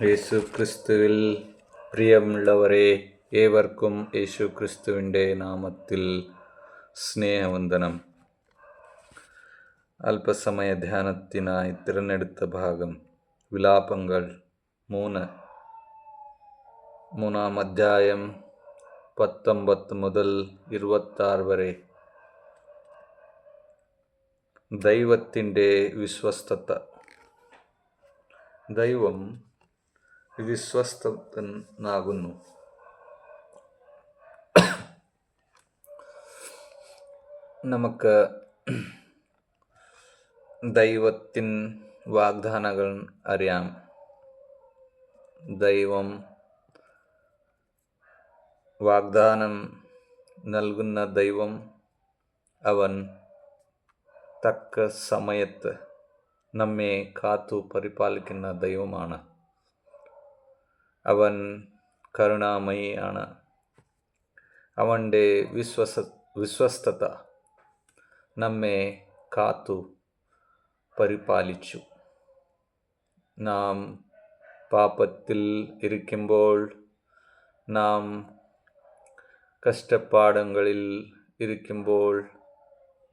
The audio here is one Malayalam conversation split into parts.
യേശു ക്രിസ്തുവിൽ പ്രിയമുള്ളവരെ, ഏവർക്കും യേശു ക്രിസ്തുവിൻ്റെ നാമത്തിൽ സ്നേഹവന്ദനം. അല്പസമയ ധ്യാനത്തിനായി തിരഞ്ഞെടുത്ത ഭാഗം വിലാപങ്ങൾ 3-ാം അധ്യായം 19 മുതൽ 26 വരെ. ദൈവത്തിൻ്റെ വിശ്വസ്തത. ദൈവം വിശ്വസ്തനാകുന്നു. നമുക്ക് ദൈവത്തിൻ വാഗ്ദാനങ്ങൾ അറിയാം. ദൈവം വാഗ്ദാനം നൽകുന്ന ദൈവം. അവൻ തക്ക സമയത്ത് നമ്മെ കാത്തു പരിപാലിക്കുന്ന ദൈവമാണ്. അവൻ കരുണാമയിയാണ്. അവൻ്റെ വിശ്വസ്തത നമ്മെ കാത്തു പരിപാലിച്ചു. നാം പാപത്തിൽ ഇരിക്കുമ്പോൾ, നാം കഷ്ടപ്പാടുകളിൽ ഇരിക്കുമ്പോൾ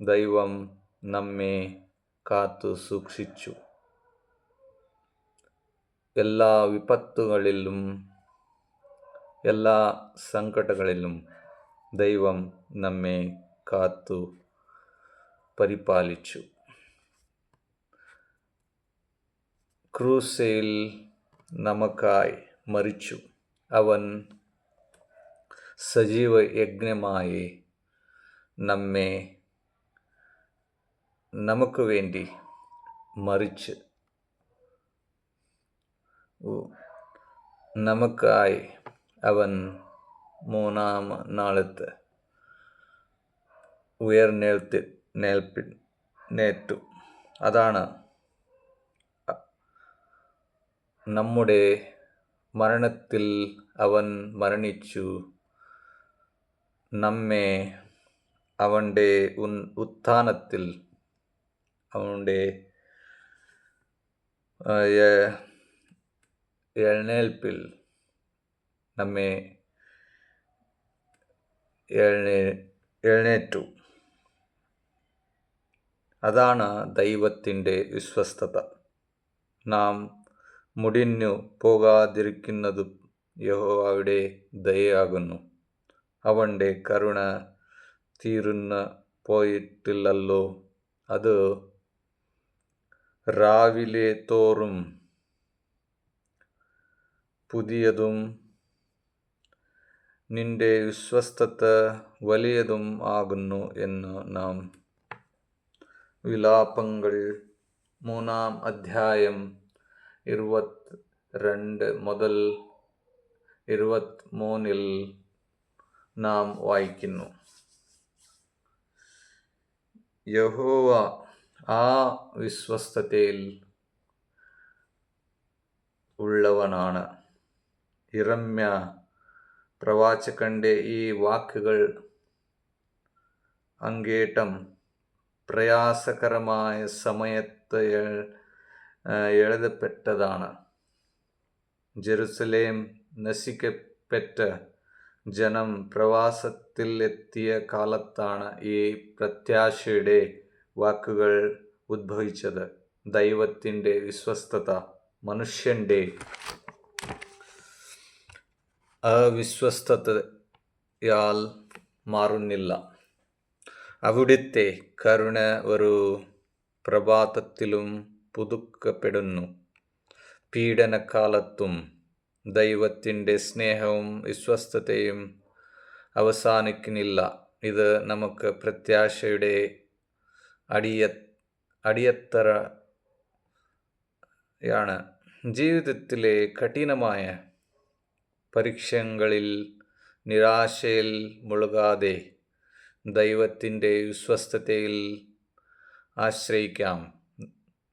ദൈവം നമ്മെ കാത്തു സൂക്ഷിച്ചു. എല്ലാ വിപത്തുകളിലും എല്ലാ സങ്കടങ്ങളിലും ദൈവം നമ്മെ കാത്തു പരിപാലിച്ചു. ക്രൂശിൽ നമുക്കായി മരിച്ചു. അവൻ സജീവ യജ്ഞമായി നമുക്ക് വേണ്ടി മരിച്ച് നമുക്കായി അവൻ 3-ാം നാളത്ത് ഉയർത്തെഴുന്നേറ്റു. അതാണ് നമ്മുടെ മരണത്തിൽ അവൻ മരണിച്ചു. നമ്മെ അവൻ്റെ ഉത്ഥാനത്തിൽ, അവൻ്റെ എഴുന്നേൽപ്പിൽ നമ്മെ എഴുന്നേറ്റു. അതാണ് ദൈവത്തിൻ്റെ വിശ്വസ്തത. നാം മുടിഞ്ഞു പോകാതിരിക്കുന്നതും യഹോവയുടെ ദയയാകുന്നു. അവൻ്റെ കരുണ തീർന്നു പോയിട്ടില്ലല്ലോ. അത് രാവിലെ തോറും പുതിയതും നിന്റെ വിശ്വസ്തത വലിയതും ആകുന്നു എന്ന് നാം വിലാപങ്ങൾ 3-ാം അധ്യായം 22 മുതൽ 23 നാം വായിക്കുന്നു. യഹോവ ആ വിശ്വസ്തതയിൽ ഉള്ളവനാണ്. യിരെമ്യാ പ്രവാചകന്റെ ഈ വാക്കുകൾ അങ്ങേയറ്റം പ്രയാസകരമായ സമയത്ത് എഴുതപ്പെട്ടതാണ്. ജെറുസലേം നശിക്കപ്പെട്ട ജനം പ്രവാസത്തിൽ എത്തിയ കാലത്താണ് ഈ പ്രത്യാശയുടെ വാക്കുകൾ ഉദ്ഭവിച്ചത്. ദൈവത്തിൻ്റെ വിശ്വസ്തത മനുഷ്യൻ്റെ അവിശ്വസ്തതയാൽ മാറുന്നില്ല. അവിടുത്തെ കരുണ ഒരു പ്രഭാതത്തിലും പുതുക്കപ്പെടുന്നു. പീഡനകാലത്തും ദൈവത്തിൻ്റെ സ്നേഹവും വിശ്വസ്തതയും അവസാനിക്കുന്നില്ല. ഇത് നമുക്ക് പ്രത്യാശയുടെ അടിത്തറയാണ്. ജീവിതത്തിലെ കഠിനമായ പരീക്ഷകളിൽ നിരാശയിൽ മുഴുകാതെ ദൈവത്തിൻ്റെ വിശ്വസ്തതയിൽ ആശ്രയിക്കാം.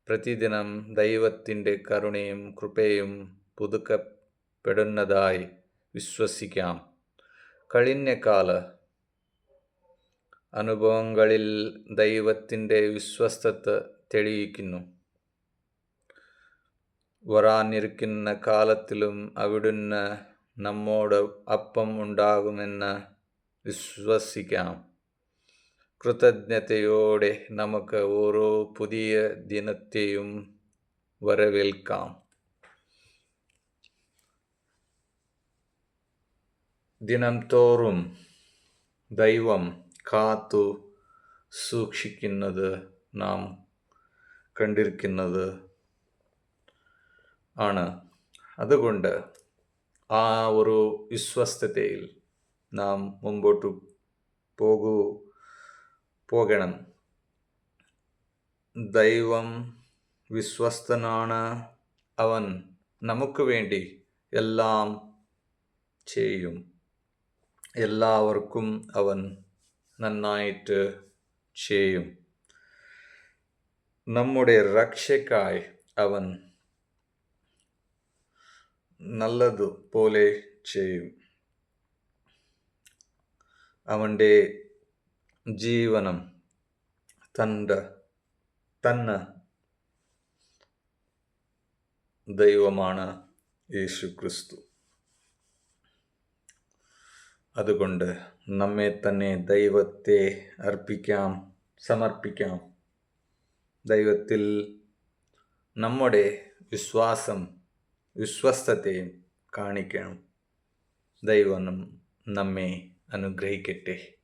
പ്രതിദിനം ദൈവത്തിൻ്റെ കരുണയും കൃപയും പുതുക്കപ്പെടുന്നതായി വിശ്വസിക്കാം. കഴിഞ്ഞകാല അനുഭവങ്ങളിൽ ദൈവത്തിൻ്റെ വിശ്വസ്തത തെളിയിക്കുന്നു. വരാനിരിക്കുന്ന കാലത്തിലും അവിടുന്ന് നമ്മോട് അപ്പം ഉണ്ടാകുമെന്ന് വിശ്വസിക്കാം. കൃതജ്ഞതയോടെ നമുക്ക് ഓരോ പുതിയ ദിനത്തെയും വരവേൽക്കാം. ദിനം തോറും ദൈവം കാത്തു സൂക്ഷിക്കുന്നത് നാം കണ്ടിരിക്കുന്നത് ആണ്. അതുകൊണ്ട് ആ ഒരു വിശ്വസ്തതയിൽ നാം മുമ്പോട്ട് പോകണം. ദൈവം വിശ്വസ്തനാണ്. അവൻ നമുക്ക് വേണ്ടി എല്ലാം ചെയ്യും. എല്ലാവർക്കും അവൻ നന്നായിട്ട് ചെയ്യും. നമ്മുടെ രക്ഷയ്ക്കായി അവൻ നല്ലതുപോലെ ചെയ്യും. അവൻ്റെ ജീവനം തന്ന ദൈവമാണ് യേശു ക്രിസ്തു. അതുകൊണ്ട് നമ്മെ തന്നെ ദൈവത്തെ സമർപ്പിക്കാം. ദൈവത്തിൽ നമ്മുടെ വിശ്വാസത്തെയും കാണിക്കണം. ദൈവം നമ്മെ അനുഗ്രഹിക്കട്ടെ.